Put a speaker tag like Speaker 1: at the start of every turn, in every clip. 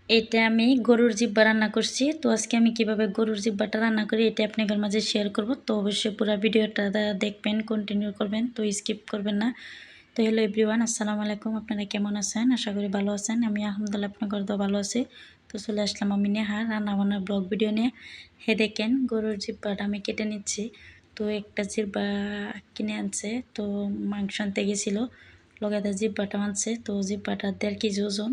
Speaker 1: এটা আমি গরুর জিব্বা রান্না করছি। তো আজকে আমি কিভাবে গরুর জিব্বাটা রান্না করি এটা আপনাদের মাঝে শেয়ার করব। তো অবশ্যই পুরো ভিডিওটা দেখবেন, কন্টিনিউ করবেন, তো স্কিপ করবেন না। তো হ্যালো এভরিওয়ান, আসসালামু আলাইকুম। আপনারা কেমন আছেন? আশা করি ভালো আছেন। আমি আলহামদুলিল্লাহ আপনাদের তো ভালো আছি। তো চলে আসলাম আমি নেহা রান্নাবান্নার ব্লগ ভিডিও নিয়ে। দেখেন গরুর জিব্বাটা আমি কেটে নিচ্ছি। তো একটা জিব্বা কিনে আনছে, তো মাংস আনতে গেছিলো, লগাতে জিব্বাটা আনছে। তো জিব্বাটা 1.5 কেজি ওজন।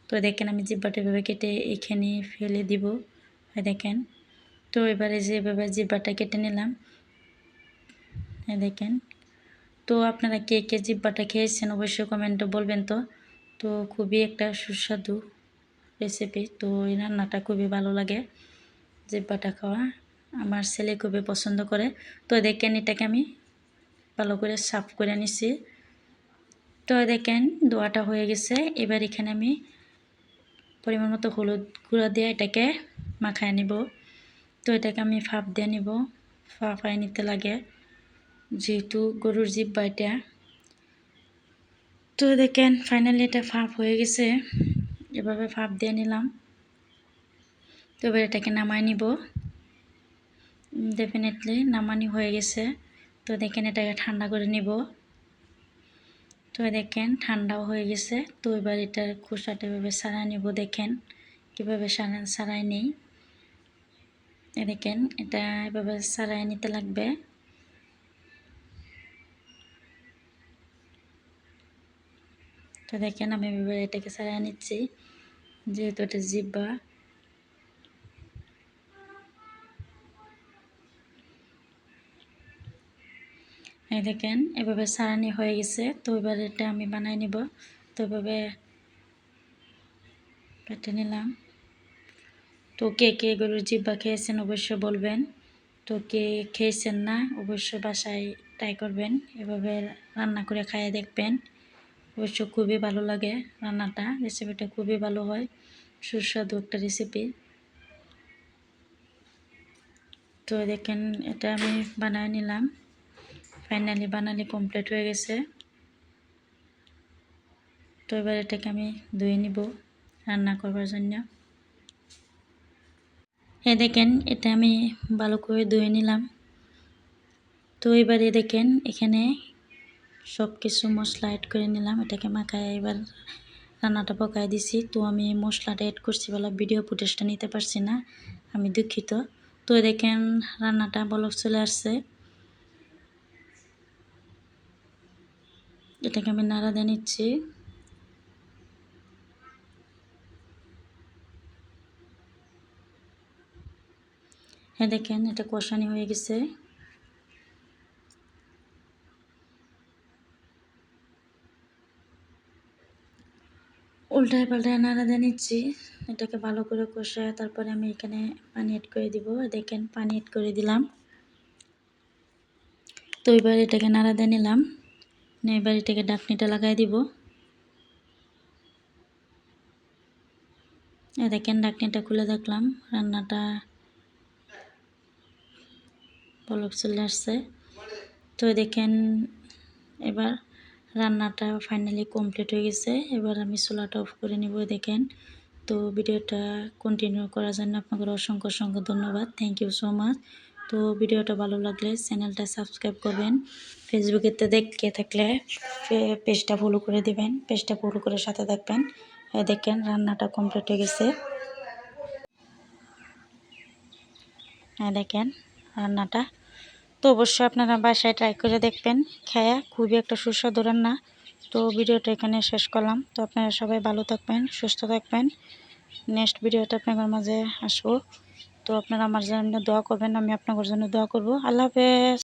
Speaker 1: তো দেখেন আমি জিব্বাটা এভাবে কেটে এখানে ফেলে দিব। দেখেন, তো এবারে যেভাবে জিব্বাটা কেটে নিলাম, দেখেন। তো আপনারা কে কে জিব্বাটা খেয়েছেন অবশ্যই কমেন্টে বলবেন। তো খুবই একটা সুস্বাদু রেসিপি। তো এই রান্নাটা খুবই ভালো লাগে, জিব্বাটা খাওয়া আমার ছেলে খুবই পছন্দ করে। তো দেখেন এটাকে আমি ভালো করে সাফ করে নিছি। তো দেখেন দোয়াটা হয়ে গেছে। এবার এখানে আমি পরিমাণ মতো হলুদ গুঁড়া দিয়ে এটাকে মাখায় নিব। তো এটাকে আমি ভাপ দিয়ে নিব, ভাপায় নিতে লাগে যেহেতু গরুর জিব্বা এটা। তো দেখেন ফাইনালি এটা ভাপ হয়ে গেছে, এভাবে ভাপ দিয়ে নিলাম। তো এবার এটাকে নামায় নিব। ডেফিনেটলি নামানি হয়ে গেছে। তো দেখেন এটাকে ঠান্ডা করে নিব। তো দেখেন ঠান্ডাও হয়ে গেছে। তো এবার এটার খোসাটা এভাবে ছাড়াই নিব। দেখেন কীভাবে ছাড়াই নেই। দেখেন এটা এভাবে ছাড়াই নিতে লাগবে। তো দেখেন আমি এভাবে এটাকে ছাড়াই নিচ্ছি, যেহেতু এটা জিব্বা। এই দেখেন এভাবে ছাড়ানি হয়ে গেছে। তো এবার এটা আমি বানাই নিব। তো এভাবে কেটে নিলাম। তো কে কে গরুর জিব্বা খেয়েছেন অবশ্যই বলবেন। তো কে খেয়েছেন না অবশ্যই বাসায় ট্রাই করবেন, এভাবে রান্না করে খাইয়ে দেখবেন। অবশ্য খুবই ভালো লাগে রান্নাটা, রেসিপিটা খুবই ভালো হয়, সুস্বাদু একটা রেসিপি। তো দেখেন এটা আমি বানায় নিলাম, ফাইনালি বানালি কমপ্লিট হয়ে গেছে। তো এবার এটাকে আমি ধুয়ে নিব রান্না করবার জন্য। দেখেন এটা আমি ভালো করে ধুয়ে নিলাম। তো এবারে দেখেন এখানে সব কিছু মশলা অ্যাড করে নিলাম, এটাকে মাখায় এবার রান্নাটা পকায় দিছি। তো আমি মশলাটা অ্যাড করছি বলে ভিডিও ফুটেজটা নিতে পারছি না, আমি দুঃখিত। তো দেখেন রান্নাটা বলক চলে আসছে, এটাকে আমি নাড়া দিয়ে নিচ্ছি। দেখেন এটা কষানি হয়ে গেছে। উল্টায় পাল্টায় নাড়া দিয়ে নিচ্ছি, এটাকে ভালো করে কষায় তারপরে আমি এখানে পানি অ্যাড করে দিব। দেখেন পানি অ্যাড করে দিলাম। তো এবার এটাকে নাড়া দিয়ে নিলাম, এবার এটাকে ঢাকনিটা লাগাই দিব। দেখেন ঢাকনিটা খুলে দেখলাম রান্নাটা বলক চলে আসছে। তো দেখেন এবার রান্নাটা ফাইনালি কমপ্লিট হয়ে গেছে। এবার আমি চুলাটা অফ করে নিব। দেখেন, তো ভিডিওটা কন্টিনিউ করার জন্য আপনাদের অসংখ্য অসংখ্য ধন্যবাদ, থ্যাংক ইউ সো মাচ। তো ভিডিওটা ভালো লাগলে চ্যানেলটা সাবস্ক্রাইব করবেন, ফেসবুকেতে দেখে থাকলে পেজটা ফলো করে দিবেন, পেজটা ফলো করে সাথে থাকবেন। দেখেন রান্নাটা কমপ্লিট হয়ে গেছে। দেখেন রান্নাটা, তো অবশ্যই আপনারা বাসায় ট্রাই করে দেখবেন, খায়া খুবই একটা সুস্বাদু রান্না। তো ভিডিওটা এখানে শেষ করলাম। তো আপনারা সবাই ভালো থাকবেন, সুস্থ থাকবেন। নেক্সট ভিডিওটা আপনাদের মাঝে আসবো। তো আপনারা আমার জন্য দোয়া করবেন, আমি আপনাদের জন্য দোয়া করব। আল্লাহ হাফেজ।